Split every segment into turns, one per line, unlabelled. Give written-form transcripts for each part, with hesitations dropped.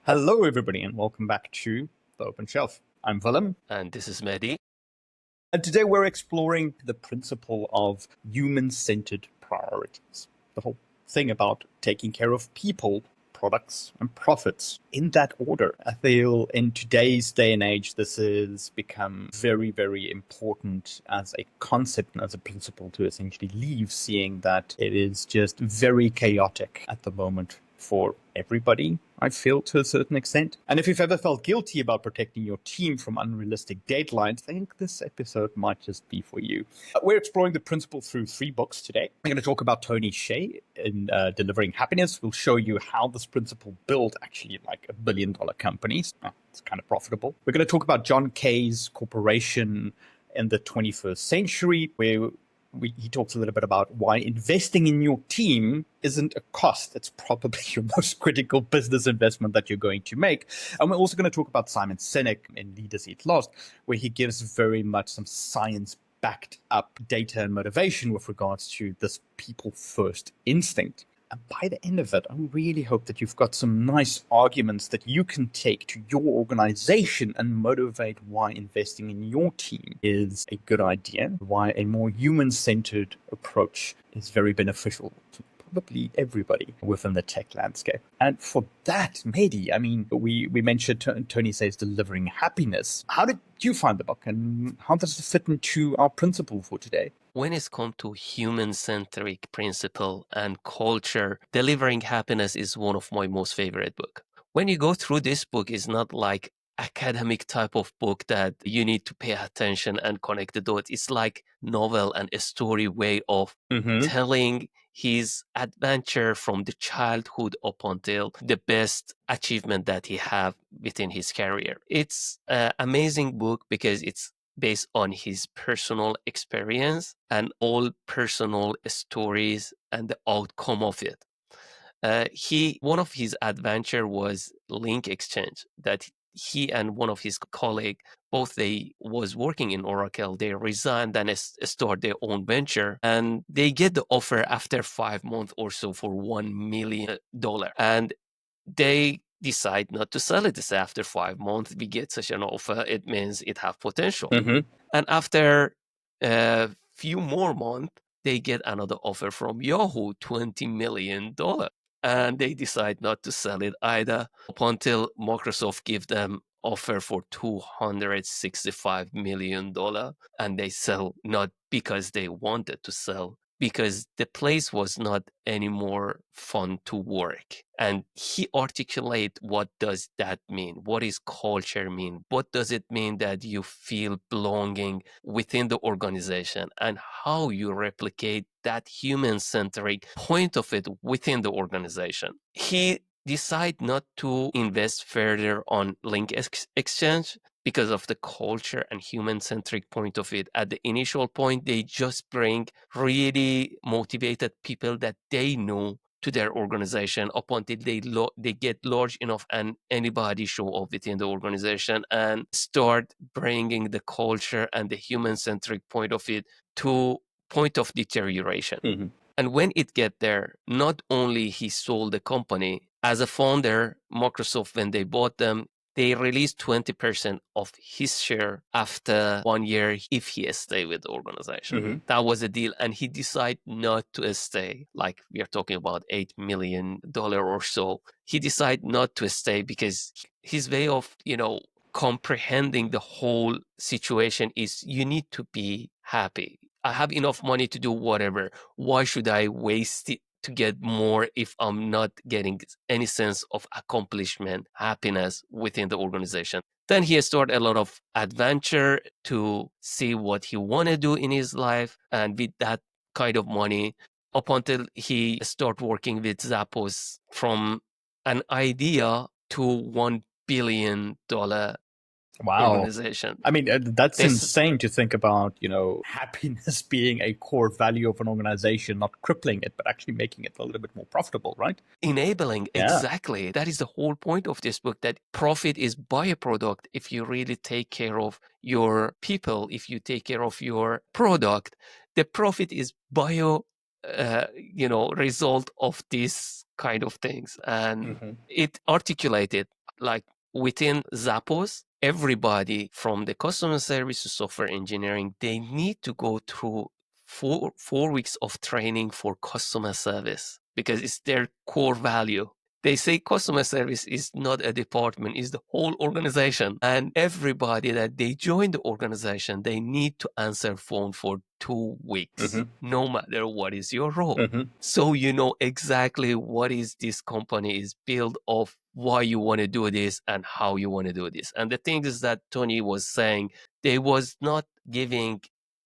Hello, everybody, and welcome back to The Open Shelf. I'm Willem,
And this is Mehdi.
and today we're exploring the principle of human-centered priorities. The whole thing about taking care of people, products, and profits in that order. I feel in today's day and age, this has become very, very important as a concept and as a principle to essentially leave, seeing that it is just very chaotic at the moment for everybody, I feel, to a certain extent. And if you've ever felt guilty about protecting your team from unrealistic deadlines, I think this episode might just be for you. We're exploring the principle through 3 books today. We're going to talk about tonyhsieh in Delivering Happiness. We'll show you how this principle built actually like $1 billion companies. It's kind of profitable. We're going to talk about Johnkay's corporation in the 21st century, where he talks a little bit about why investing in your team isn't a cost. It's probably your most critical business investment that you're going to make. And we're also going to talk about Simon Sinek in Leaders Eat Last, where he gives very much some science-backed up data and motivation with regards to this people-first instinct. And by the end of it, I really hope that you've got some nice arguments that you can take to your organization and motivate why investing in your team is a good idea, why a more human-centered approach is very beneficial to probably everybody within the tech landscape. And for that, Mehdi, I mean, we mentioned tonyhsieh's Delivering Happiness. How did you find the book, and how does it fit into our principle for today?
When it's come to human-centric principle and culture, Delivering Happiness is one of my most favorite books. When you go through this book, it's not like academic type of book that you need to pay attention and connect the dots. It's like novel and a story way of telling his adventure from the childhood up until the best achievement that he have within his career. It's an amazing book because it's based on his personal experience and all personal stories and the outcome of it. One of his adventure was link exchange, that he and one of his colleague, both they was working in Oracle. They resigned and start their own venture, and they get the offer after 5 months or so for $1 million, and they decide not to sell it. After 5 months, we get such an offer. It means it have potential. And after a few more months, they get another offer from Yahoo, $20 million. And they decide not to sell it either up until Microsoft give them offer for $265 million. And they sell not because they wanted to sell, because the place was not anymore fun to work. And he articulate what does that mean? What is culture mean? What does it mean that you feel belonging within the organization, and how you replicate that human-centric point of it within the organization? He decide not to invest further on link exchange because of the culture and human-centric point of it. At the initial point, they just bring really motivated people that they know to their organization up until they get large enough and anybody show up within the organization and start bringing the culture and the human-centric point of it to point of deterioration. And when it get there, not only he sold the company, as a founder, Microsoft, when they bought them, they released 20% of his share after 1 year if he stay with the organization. That was a deal. And he decided not to stay. Like we are talking about $8 million or so. He decided not to stay because his way of, comprehending the whole situation is you need to be happy. I have enough money to do whatever. Why should I waste it to get more if I'm not getting any sense of accomplishment, happiness within the organization? Then he started a lot of adventure to see what he want to do in his life. And with that kind of money, up until he start working with Zappos, from an idea to $1 billion organization.
I mean, that's insane to think about, happiness being a core value of an organization, not crippling it, but actually making it a little bit more profitable, right?
Enabling, exactly. That is the whole point of this book, that profit is byproduct. If you really take care of your people, if you take care of your product, the profit is result of these kind of things. And it articulated like within Zappos, everybody from the customer service to software engineering, they need to go through four weeks of training for customer service because it's their core value. They say customer service is not a department, it's the whole organization. And everybody that they join the organization, they need to answer phone for 2 weeks, no matter what is your role. So you know exactly what is this company is built of, why you want to do this and how you want to do this. And the thing is that Tony was saying, they was not giving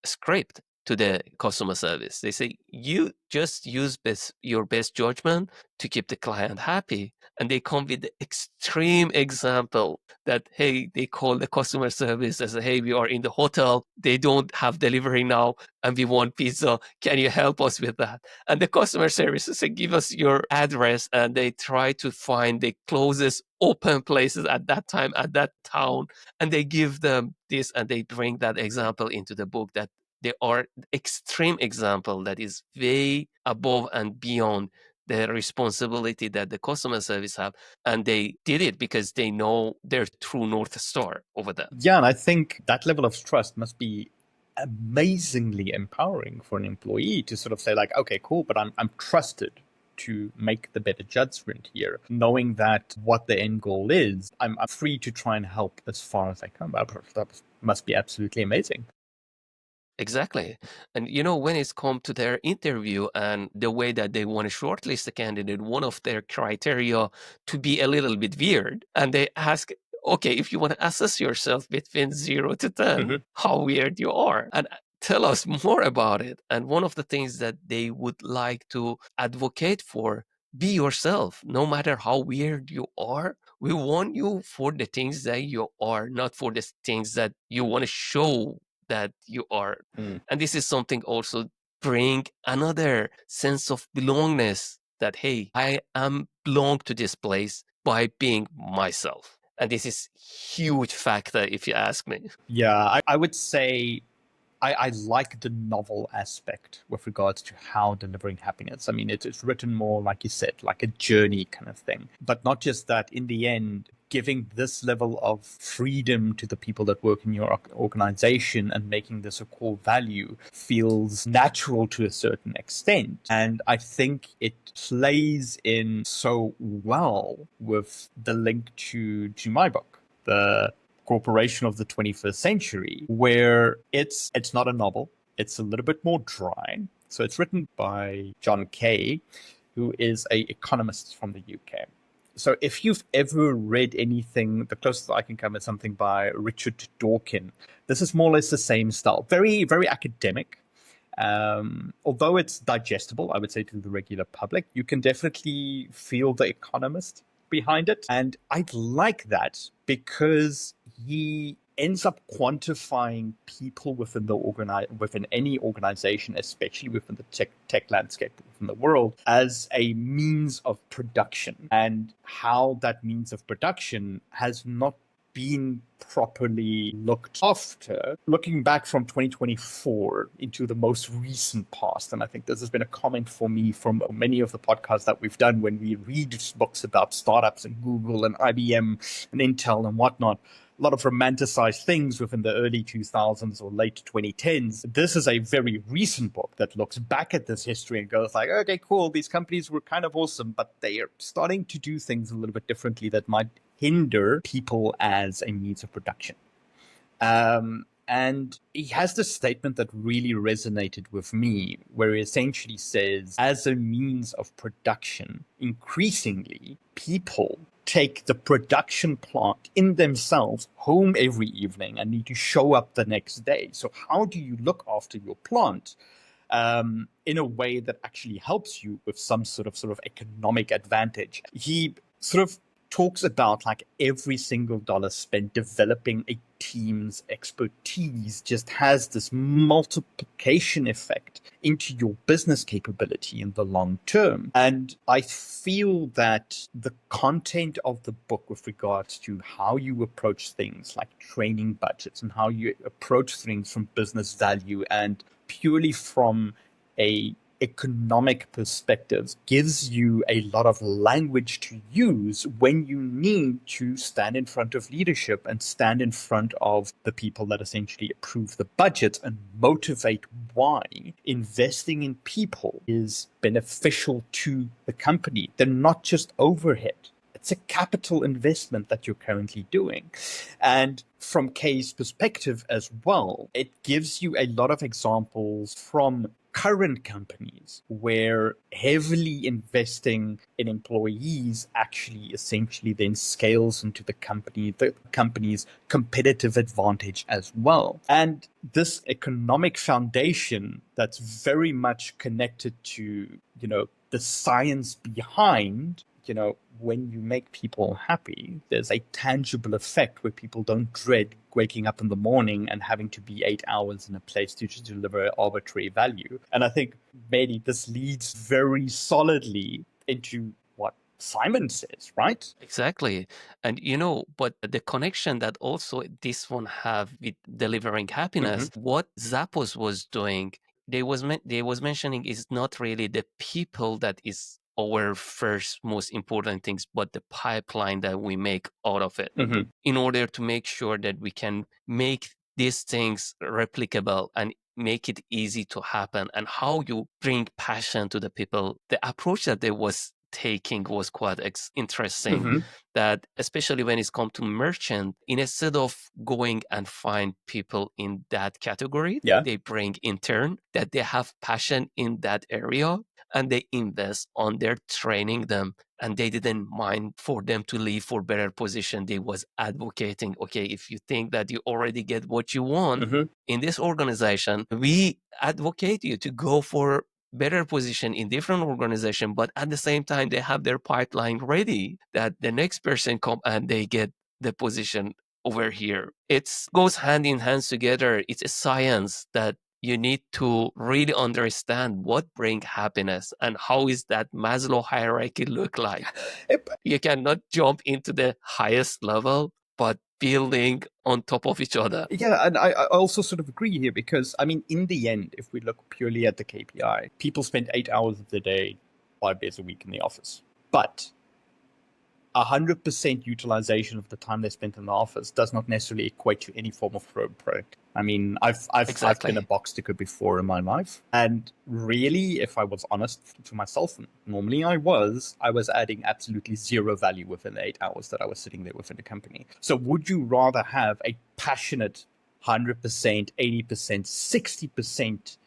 a script to the customer service. They say, you just use your best judgment to keep the client happy. And they come with the extreme example that, hey, they call the customer service and say, hey, we are in the hotel. They don't have delivery now and we want pizza. Can you help us with that? And the customer service say, give us your address. And they try to find the closest open places at that time, at that town. And they give them this and they bring that example into the book, that there are extreme example that is way above and beyond the responsibility that the customer service have. And they did it because they know their true North Star over there.
Yeah, and I think that level of trust must be amazingly empowering for an employee to sort of say like, okay, cool, but I'm trusted to make the better judgment here, knowing that what the end goal is, I'm free to try and help as far as I can. That must be absolutely amazing.
Exactly. And you know, when it's come to their interview and the way that they want to shortlist a candidate, one of their criteria to be a little bit weird. And they ask, okay, if you want to assess yourself between 0 to 10, how weird you are. And tell us more about it. And one of the things that they would like to advocate for, be yourself, no matter how weird you are. We want you for the things that you are, not for the things that you want to show that you are. And this is something also bring another sense of belongingness, that, hey, I am belong to this place by being myself. And this is huge factor if you ask me.
Yeah, I would say I like the novel aspect with regards to how delivering happiness. I mean, it's written more, like you said, like a journey kind of thing. But not just that, in the end, giving this level of freedom to the people that work in your organization and making this a core value feels natural to a certain extent. And I think it plays in so well with the link to my book, the Corporation of the 21st Century, where it's not a novel. It's a little bit more dry. So it's written by johnkay, who is an economist from the UK. So if you've ever read anything, the closest I can come is something by Richard Dawkins. This is more or less the same style. Very, very academic. Although it's digestible, I would say, to the regular public, you can definitely feel the economist behind it. And I like that because he ends up quantifying people within the within any organization, especially within the tech landscape within the world, as a means of production, and how that means of production has not been properly looked after. Looking back from 2024 into the most recent past, and I think this has been a comment for me from many of the podcasts that we've done when we read books about startups and Google and IBM and Intel and whatnot, a lot of romanticized things within the early 2000s or late 2010s. This is a very recent book that looks back at this history and goes like, okay, cool, these companies were kind of awesome, but they are starting to do things a little bit differently that might hinder people as a means of production. And he has this statement that really resonated with me, where he essentially says, as a means of production, increasingly, people take the production plant in themselves home every evening and need to show up the next day. So how do you look after your plant in a way that actually helps you with some sort of economic advantage? He sort of talks about like every single dollar spent developing a team's expertise just has this multiplication effect into your business capability in the long term. And I feel that the content of the book with regards to how you approach things like training budgets and how you approach things from business value and purely from a economic perspectives gives you a lot of language to use when you need to stand in front of leadership and stand in front of the people that essentially approve the budget and motivate why investing in people is beneficial to the company. They're not just overhead. It's a capital investment that you're currently doing. And from Kay's perspective as well, it gives you a lot of examples from current companies where heavily investing in employees actually essentially then scales into the company's competitive advantage as well. And this economic foundation that's very much connected to, the science behind, when you make people happy, there's a tangible effect where people don't dread waking up in the morning and having to be 8 hours in a place to just deliver arbitrary value. And I think maybe this leads very solidly into what Simon says, right?
Exactly. And but the connection that also this one have with delivering happiness, what Zappos was doing, they was mentioning is not really the people that is our first most important things, but the pipeline that we make out of it in order to make sure that we can make these things replicable and make it easy to happen, and how you bring passion to the people. The approach that they was taking was quite interesting, that especially when it's come to merchant, instead of going and find people in that category, they bring intern that they have passion in that area, and they invest on their training them, and they didn't mind for them to leave for better position. They was advocating, okay, if you think that you already get what you want in this organization, we advocate you to go for better position in different organization, but at the same time they have their pipeline ready that the next person come and they get the position over here. It goes hand in hand together. It's a science that you need to really understand what brings happiness and how is that Maslow hierarchy look like. You cannot jump into the highest level, but building on top of each other.
Yeah, and I also sort of agree here because, I mean, in the end, if we look purely at the KPI, people spend 8 hours of the day, 5 days a week in the office. But 100% utilization of the time they spent in the office does not necessarily equate to any form of product. I mean, I've been a box ticker before in my life, and really, if I was honest to myself, and normally I was adding absolutely zero value within the 8 hours that I was sitting there within the company. So, would you rather have a passionate 100%, 80%, 60%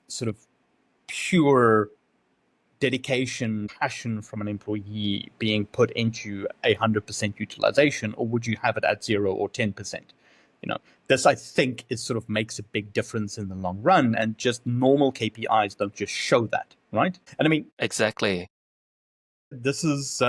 sort of pure dedication, passion from an employee being put into 100% utilization, or would you have it at 0 or 10%? This I think is sort of makes a big difference in the long run, and just normal KPIs don't just show that, right? And I mean,
exactly.
This is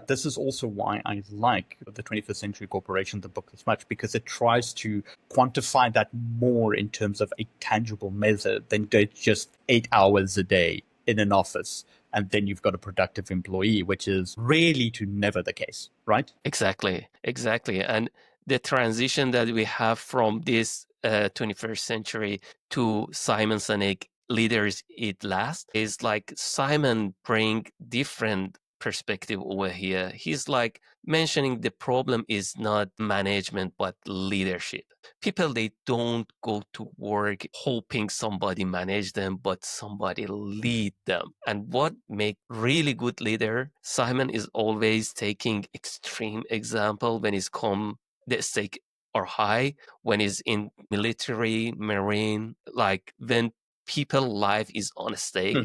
this is also why I like the 21st Century Corporation, the book, as much, because it tries to quantify that more in terms of a tangible measure than just 8 hours a day in an office, and then you've got a productive employee, which is rarely to never the case, right?
Exactly. And the transition that we have from this 21st century to Simon Sinek, Leaders Eat Last, is like Simon bring different perspective over here. He's like mentioning the problem is not management but leadership. People, they don't go to work hoping somebody manage them, but somebody lead them. And what make really good leader, Simon is always taking extreme example when it's come the stake are high, when it's in military, marine, like when people life is on stake,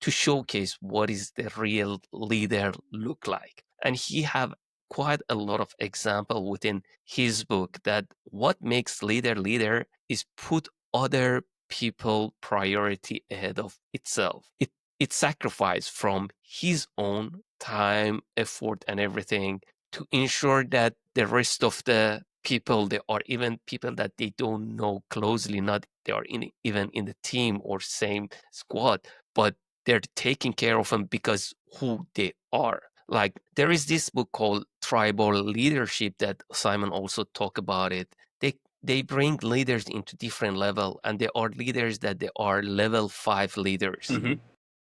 to showcase what is the real leader look like. And he have quite a lot of example within his book that what makes leader is put other people priority ahead of itself. It sacrifice from his own time, effort, and everything to ensure that the rest of the people, they are even people that they don't know closely, not they are even in the team or same squad, but they're taking care of them because who they are. Like there is this book called Tribal Leadership that Simon also talk about it. They they bring leaders into different level, and there are leaders that they are level 5 leaders.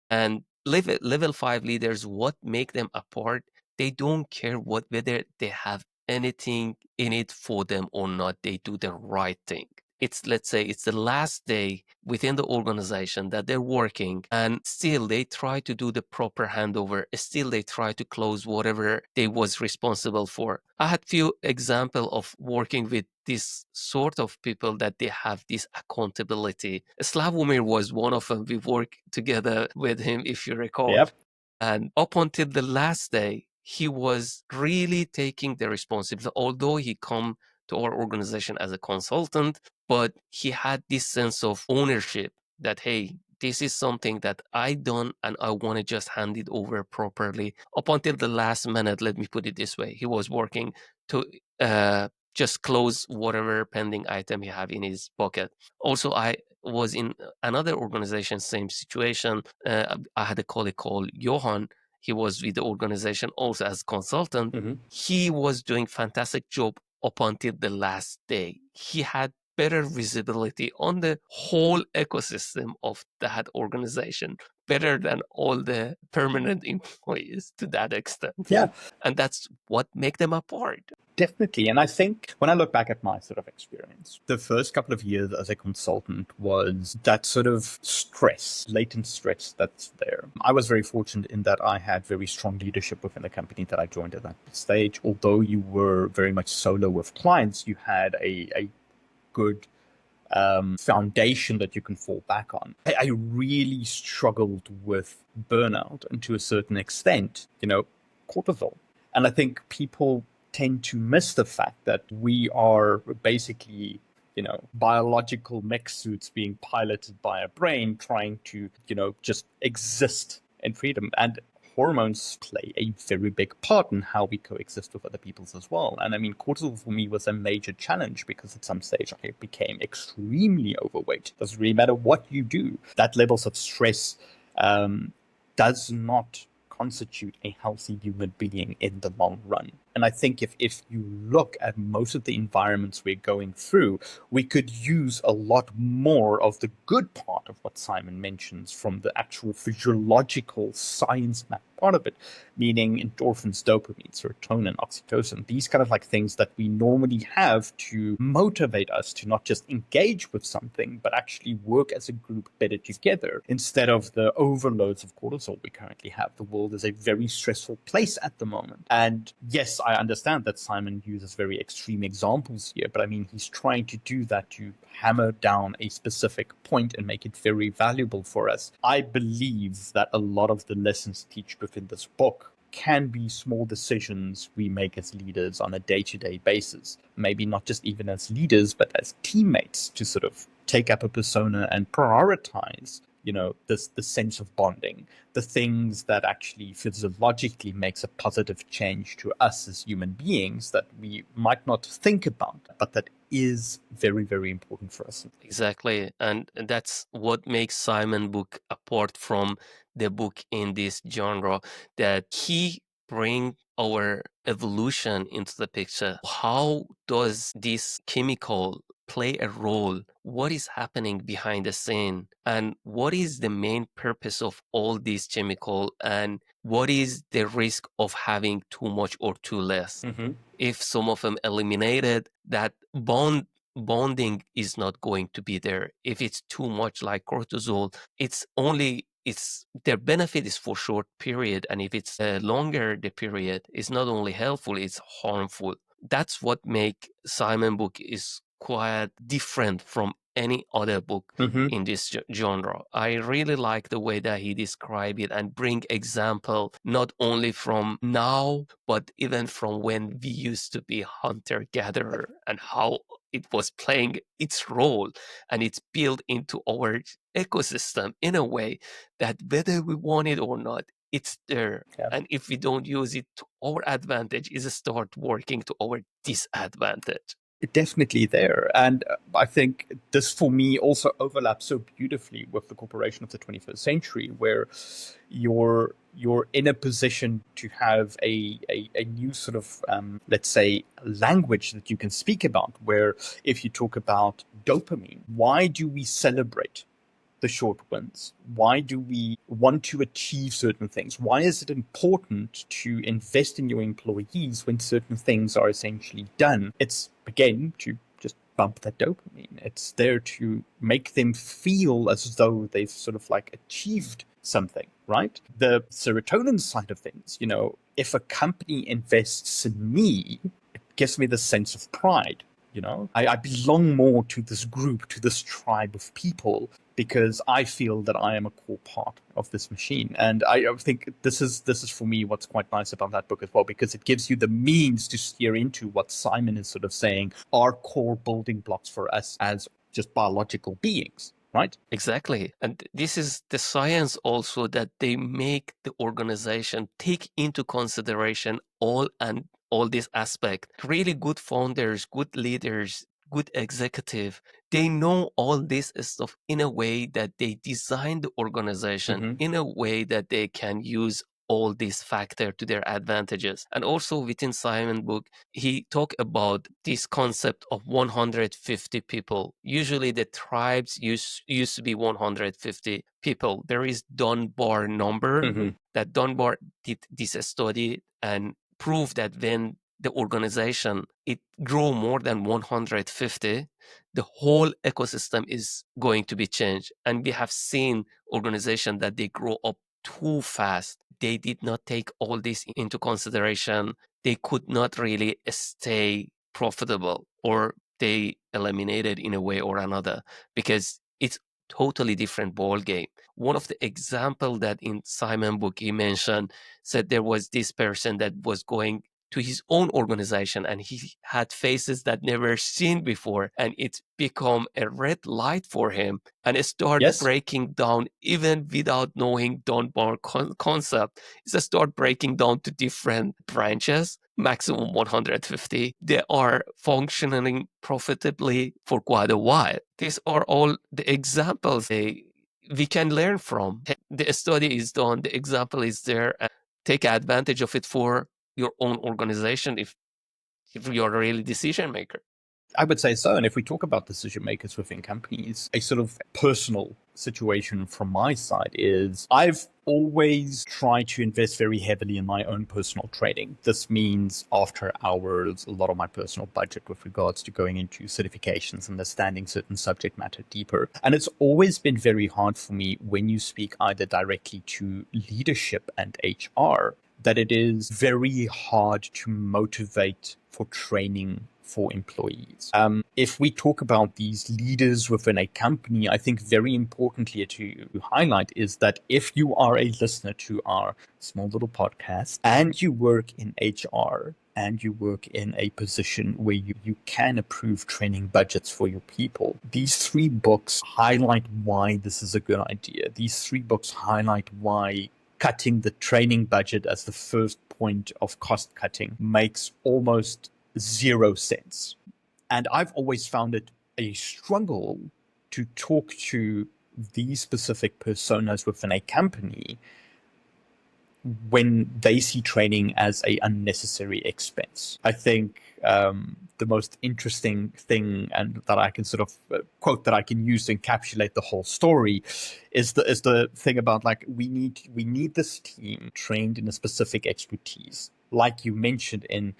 And level 5 leaders, what make them apart, they don't care whether they have anything in it for them or not. They do the right thing. It's, let's say, it's the last day within the organization that they're working, and still they try to do the proper handover. Still they try to close whatever they was responsible for. I had few example of working with this sort of people that they have this accountability. Slavomir was one of them. We worked together with him, if you recall.
Yep.
And up until the last day, he was really taking the responsibility, although he come to our organization as a consultant, but he had this sense of ownership that, hey, this is something that I done and I want to just hand it over properly. Up until the last minute, let me put it this way, he was working to just close whatever pending item he have in his bucket. Also, I was in another organization, same situation. I had a colleague called Johan. He was with the organization also as consultant. He was doing fantastic job up until the last day. He had better visibility on the whole ecosystem of that organization, better than all the permanent employees to that extent.
Yeah.
And that's what make them apart.
Definitely. And I think when I look back at my sort of experience, the first couple of years as a consultant was that sort of stress, latent stress that's there. I was very fortunate in that I had very strong leadership within the company that I joined at that stage. Although you were very much solo with clients, you had a good foundation that you can fall back on. I really struggled with burnout, and to a certain extent, cortisol. And I think people tend to miss the fact that we are basically, biological mech suits being piloted by a brain trying to, just exist in freedom. And hormones play a very big part in how we coexist with other peoples as well. And I mean, cortisol for me was a major challenge because at some stage I became extremely overweight. Doesn't really matter what you do. That levels of stress does not constitute a healthy human being in the long run. And I think if you look at most of the environments we're going through, we could use a lot more of the good part of what Simon mentions from the actual physiological science map part of it, meaning endorphins, dopamine, serotonin, oxytocin, these kind of like things that we normally have to motivate us to not just engage with something, but actually work as a group better together instead of the overloads of cortisol we currently have. The world is a very stressful place at the moment. And yes, I understand that Simon uses very extreme examples here, but I mean, he's trying to do that to hammer down a specific point and make it very valuable for us. I believe that a lot of the lessons teach within this book can be small decisions we make as leaders on a day-to-day basis. Maybe not just even as leaders, but as teammates to sort of take up a persona and prioritize the sense of bonding, the things that actually physiologically makes a positive change to us as human beings that we might not think about, but that is very, very important for us.
Exactly. And that's what makes Simon book apart from the book in this genre, that he bring our evolution into the picture. How does this chemical play a role? What is happening behind the scene? And what is the main purpose of all these chemical? And what is the risk of having too much or too less? If some of them eliminated, that bonding is not going to be there. If it's too much like cortisol, it's their benefit is for short period, and if it's longer the period, it's not only helpful, it's harmful. That's what make Simon book is quite different from any other book in this genre. I really like the way that he describe it and bring example not only from now, but even from when we used to be hunter-gatherer and how it was playing its role, and it's built into our ecosystem in a way that whether we want it or not, it's there.
Yeah.
And if we don't use it to our advantage, it start working to our disadvantage.
Definitely there. And I think this for me also overlaps so beautifully with the corporation of the 21st century, where your you're in a position to have a new sort of, let's say, language that you can speak about, where if you talk about dopamine, why do we celebrate the short wins? Why do we want to achieve certain things? Why is it important to invest in your employees when certain things are essentially done? It's, again, to just bump that dopamine. It's there to make them feel as though they've sort of like achieved something, right? The serotonin side of things, if a company invests in me, it gives me the sense of pride. I belong more to this group, to this tribe of people, because I feel that I am a core part of this machine. And I think this is for me what's quite nice about that book as well, because it gives you the means to steer into what Simon is sort of saying are core building blocks for us as just biological beings. Right?
Exactly. And this is the science also, that they make the organization take into consideration all this aspect. Really good founders, good leaders, good executive, they know all this stuff in a way that they design the organization in a way that they can use all these factors to their advantages. And also within Simon book, he talked about this concept of 150 people. Usually the tribes used to be 150 people. There is Dunbar number, that Dunbar did this study and proved that when the organization, it grow more than 150, the whole ecosystem is going to be changed. And we have seen organizations that they grow up too fast. They did not take all this into consideration. They could not really stay profitable, or they eliminated in a way or another, because it's totally different ball game. One of the example that in Simon book he mentioned, said there was this person that was going to his own organization and he had faces that never seen before, and it's become a red light for him, and it started breaking down even without knowing Dunbar concept. It's start breaking down to different branches, maximum 150. They are functioning profitably for quite a while. These are all the examples we can learn from. The study is done, the example is there, and take advantage of it for your own organization if you're a really decision maker.
I would say so. And if we talk about decision makers within companies, a sort of personal situation from my side is I've always tried to invest very heavily in my own personal training. This means after hours, a lot of my personal budget with regards to going into certifications, understanding certain subject matter deeper. And it's always been very hard for me when you speak either directly to leadership and HR, that it is very hard to motivate for training for employees. If we talk about these leaders within a company, I think very importantly to highlight is that if you are a listener to our small little podcast and you work in HR and you work in a position where you can approve training budgets for your people, these 3 books highlight why this is a good idea. These 3 books highlight why cutting the training budget as the first point of cost cutting makes almost 0 sense. And I've always found it a struggle to talk to these specific personas within a company when they see training as an unnecessary expense. I think the most interesting thing, and that I can sort of quote that I can use to encapsulate the whole story, is the thing about like we need this team trained in a specific expertise, like you mentioned in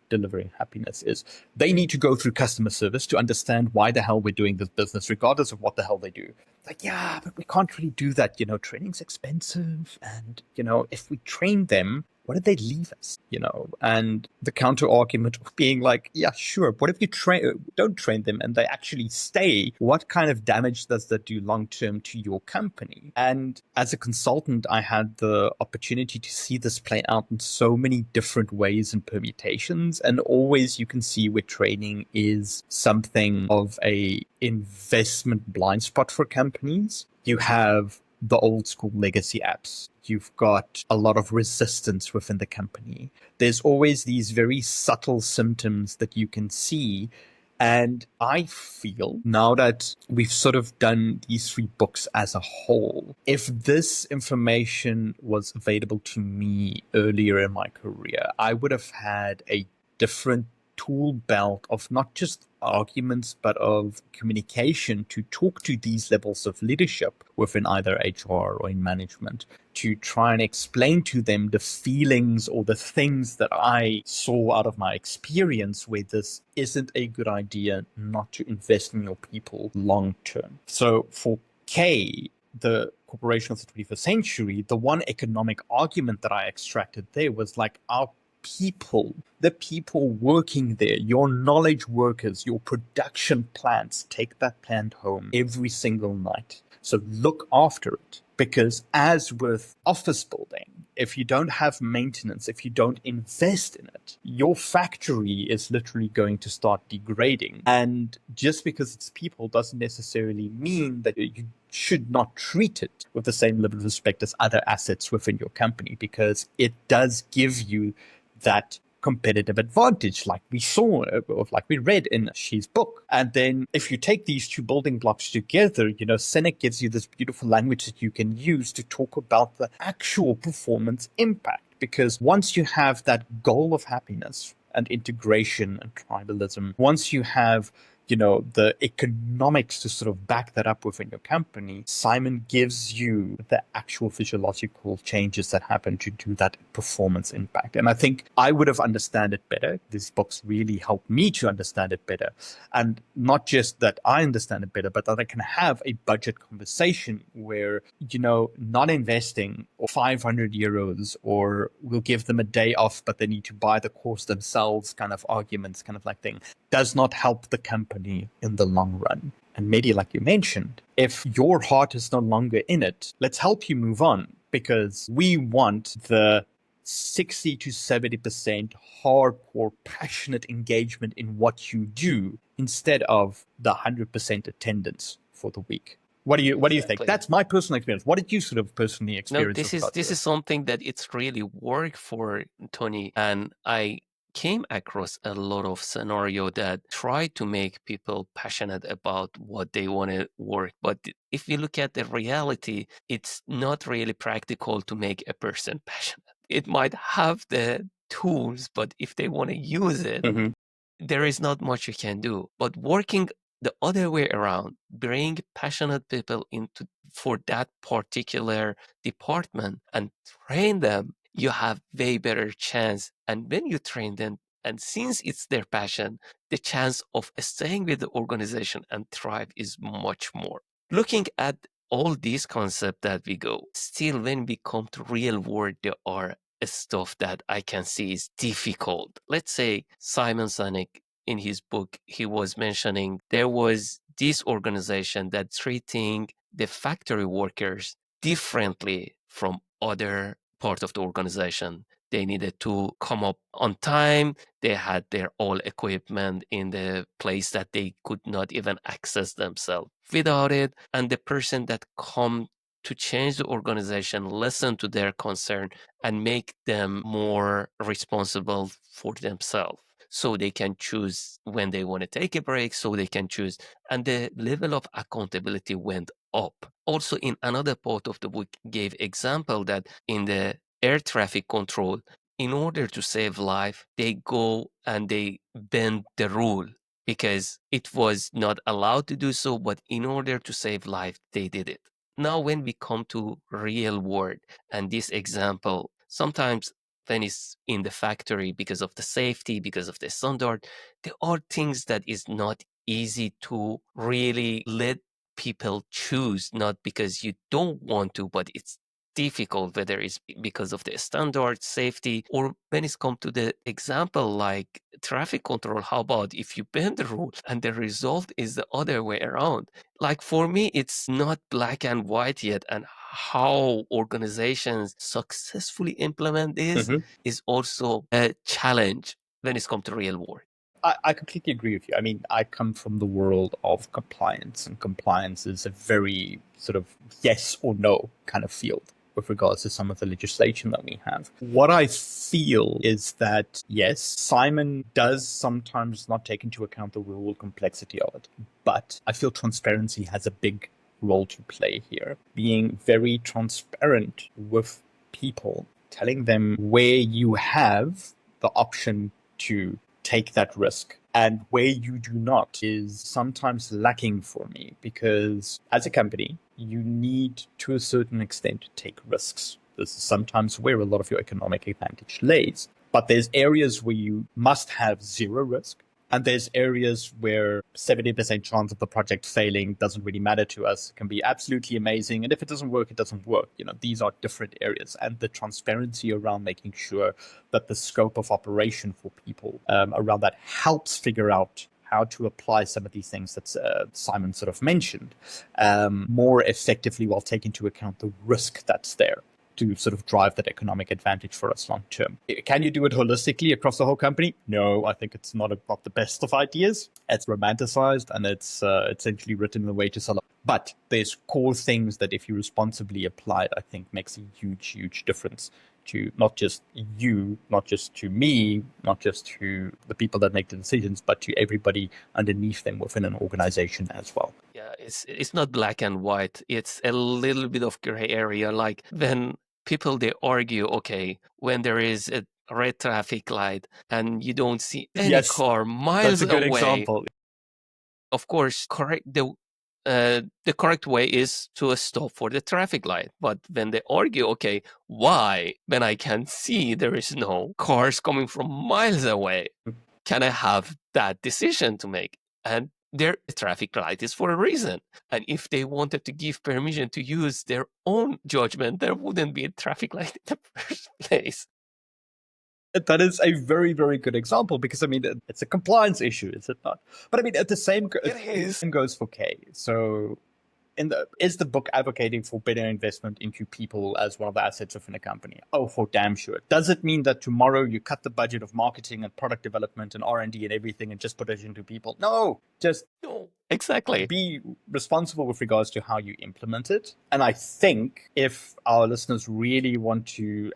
delivering happiness, is they need to go through customer service to understand why the hell we're doing this business, regardless of what the hell they do. Like, yeah, but we can't really do that. Training's expensive. And, if we train them, what did they leave us? And the counter argument of being like, yeah, sure. What if you don't train them and they actually stay? What kind of damage does that do long term to your company? And as a consultant, I had the opportunity to see this play out in so many different ways and permutations. And always you can see where training is something of a investment blind spot for companies. You have the old school legacy apps. You've got a lot of resistance within the company. There's always these very subtle symptoms that you can see. And I feel now that we've sort of done these 3 books as a whole, if this information was available to me earlier in my career, I would have had a different tool belt of not just arguments, but of communication to talk to these levels of leadership within either HR or in management, to try and explain to them the feelings or the things that I saw out of my experience where this isn't a good idea not to invest in your people long term. So for K, the corporation of the 21st century, the one economic argument that I extracted there was like our people, the people working there, your knowledge workers, your production plants, take that plant home every single night. So look after it. Because as with office building, if you don't have maintenance, if you don't invest in it, your factory is literally going to start degrading. And just because it's people doesn't necessarily mean that you should not treat it with the same level of respect as other assets within your company, because it does give you that competitive advantage, like we saw, or like we read in She's book. And then if you take these 2 building blocks together, Sinek gives you this beautiful language that you can use to talk about the actual performance impact. Because once you have that goal of happiness and integration and tribalism, once you have the economics to sort of back that up within your company, Simon gives you the actual physiological changes that happen to do that performance impact. And I think I would have understood it better. These books really helped me to understand it better. And not just that I understand it better, but that I can have a budget conversation where, not investing or 500 euros or we'll give them a day off, but they need to buy the course themselves kind of arguments, kind of like thing, does not help the company in the long run. And maybe like you mentioned, if your heart is no longer in it, let's help you move on, because we want the 60 to 70% hardcore, passionate engagement in what you do instead of the 100% attendance for the week. What do you think?
Exactly.
That's my personal experience. What did you sort of personally
No,
experience?
this is something that it's really worked for Tony, and I came across a lot of scenario that try to make people passionate about what they want to work. But if you look at the reality, it's not really practical to make a person passionate. It might have the tools, but if they want to use it, there is not much you can do. But working the other way around, bring passionate people into for that particular department and train them, you have way better chance. And when you train them, and since it's their passion, the chance of staying with the organization and thrive is much more. Looking at all these concepts that we go, still when we come to real world, there are stuff that I can see is difficult. Let's say Simon Sinek in his book, he was mentioning there was this organization that treating the factory workers differently from other parts of the organization. They needed to come up on time. They had their all equipment in the place that they could not even access themselves without it. And the person that come to change the organization, listen to their concern and make them more responsible for themselves. So they can choose when they want to take a break, so they can choose. And the level of accountability went up. Also, in another part of the book, gave example that in the air traffic control, in order to save life, they go and they bend the rule because it was not allowed to do so, but in order to save life, they did it. Now, when we come to real world and this example, sometimes when it's in the factory because of the safety, because of the standard, there are things that is not easy to really let people choose, not because you don't want to, but it's difficult, whether it's because of the standard safety or when it's come to the example like traffic control. How about if you bend the rule and the result is the other way around? Like for me, it's not black and white yet, and how organizations successfully implement this is also a challenge when it's come to real world.
I completely agree with you. I mean, I come from the world of compliance, and compliance is a very sort of yes or no kind of field. with regards to some of the legislation that we have. What I feel is that, yes, Simon does sometimes not take into account the real complexity of it, but I feel transparency has a big role to play here. Being very transparent with people, telling them where you have the option to take that risk and where you do not is sometimes lacking for me, because as a company, you need to a certain extent to take risks. This is sometimes where a lot of your economic advantage lays. But there's areas where you must have zero risk. And there's areas where 70% chance of the project failing doesn't really matter to us. It can be absolutely amazing. And if it doesn't work, it doesn't work. These are different areas. And the transparency around making sure that the scope of operation for people around that helps figure out how to apply some of these things that Simon sort of mentioned more effectively, while taking into account the risk that's there, to sort of drive that economic advantage for us long term. Can you do it holistically across the whole company? No, I think it's not the best of ideas. It's romanticized and it's essentially written in a way to sell it. But there's core things that, if you responsibly apply it, I think makes a huge, huge difference to not just you, not just to me, not just to the people that make the decisions, but to everybody underneath them within an organization as well.
Yeah, it's not black and white. It's a little bit of gray area. Like when people, they argue, okay, when there is a red traffic light and you don't see any car miles
that's a good
away,
example.
Of course, the correct way is to stop for the traffic light. But when they argue, okay, why? When I can see there is no cars coming from miles away, can I have that decision to make? And their traffic light is for a reason. And if they wanted to give permission to use their own judgment, there wouldn't be a traffic light in the first place.
That is a very, very good example, because, I mean, it's a compliance issue, is it not? But I mean, at the same goes for Kay. So is the book advocating for better investment into people as one of the assets within a company? Oh, for damn sure. Does it mean that tomorrow you cut the budget of marketing and product development and R&D and everything and just put it into people? No, just
exactly.
Be responsible with regards to how you implement it. And I think if our listeners really want to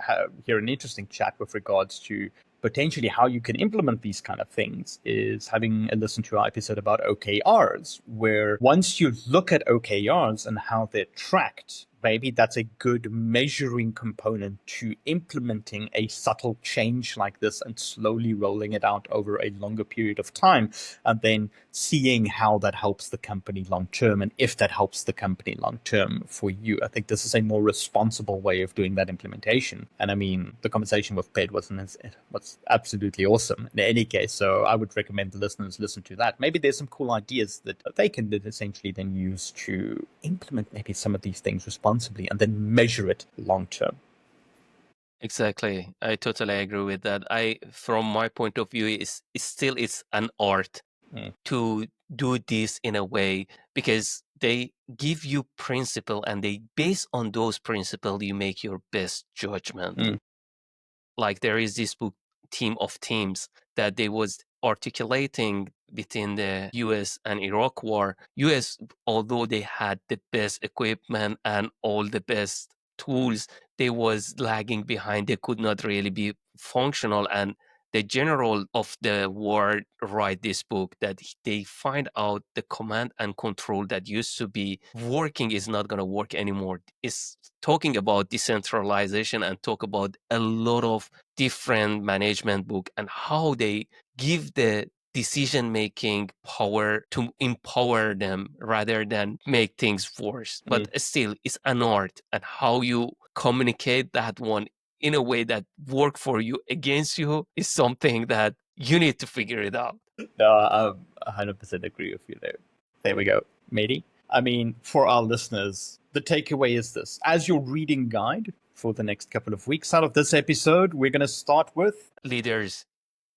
hear an interesting chat with regards to potentially how you can implement these kind of things, is having a listen to our episode about OKRs, where once you look at OKRs and how they're tracked, maybe that's a good measuring component to implementing a subtle change like this and slowly rolling it out over a longer period of time, and then seeing how that helps the company long term, and if that helps the company long term for you. I think this is a more responsible way of doing that implementation. And I mean, the conversation with Ped was absolutely awesome in any case. So I would recommend the listeners listen to that. Maybe there's some cool ideas that they can essentially then use to implement maybe some of these things responsibly and then measure it long term.
Exactly. I totally agree with that. From my point of view, it's an art to do this in a way, because they give you principle and they base on those principles you make your best judgment. Like there is this book, Team of Teams, that they was articulating between the US and Iraq war. US, although they had the best equipment and all the best tools, they was lagging behind. They could not really be functional. And the general of the war write this book that they find out the command and control that used to be working is not going to work anymore. It's talking about decentralization and talk about a lot of different management book and how they give the decision-making power to empower them rather than make things worse. But still, it's an art, and how you communicate that one in a way that work for you against you is something that you need to figure it out.
No, I 100% agree with you there. There we go, matey. I mean, for our listeners, the takeaway is this. As your reading guide for the next couple of weeks out of this episode, we're going to start with
Leaders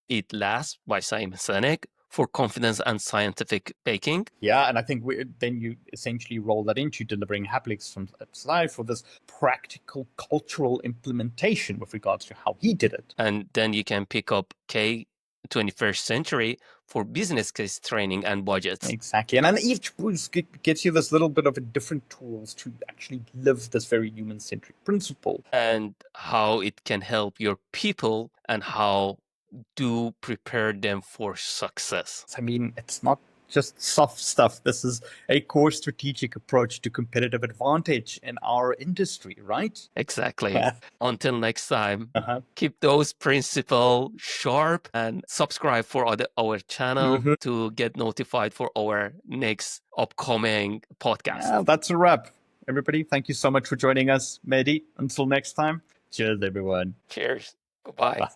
Eat Last by Sinek for confidence and scientific baking.
Yeah, and I think then you essentially roll that into delivering happily from outside for this practical cultural implementation with regards to how he did it.
And then you can pick up Kay 21st century for business case training and budgets.
Exactly. And then each book gets you this little bit of a different tools to actually live this very human-centric principle.
And how it can help your people and how to prepare them for success.
I mean, it's not just soft stuff. This is a core strategic approach to competitive advantage in our industry, right?
Exactly. Until next time,
Uh-huh.
keep those principles sharp and subscribe for our channel to get notified for our next upcoming podcast.
Yeah, that's a wrap. Everybody, thank you so much for joining us, Mehdi. Until next time, cheers, everyone.
Cheers. Goodbye.
Bye.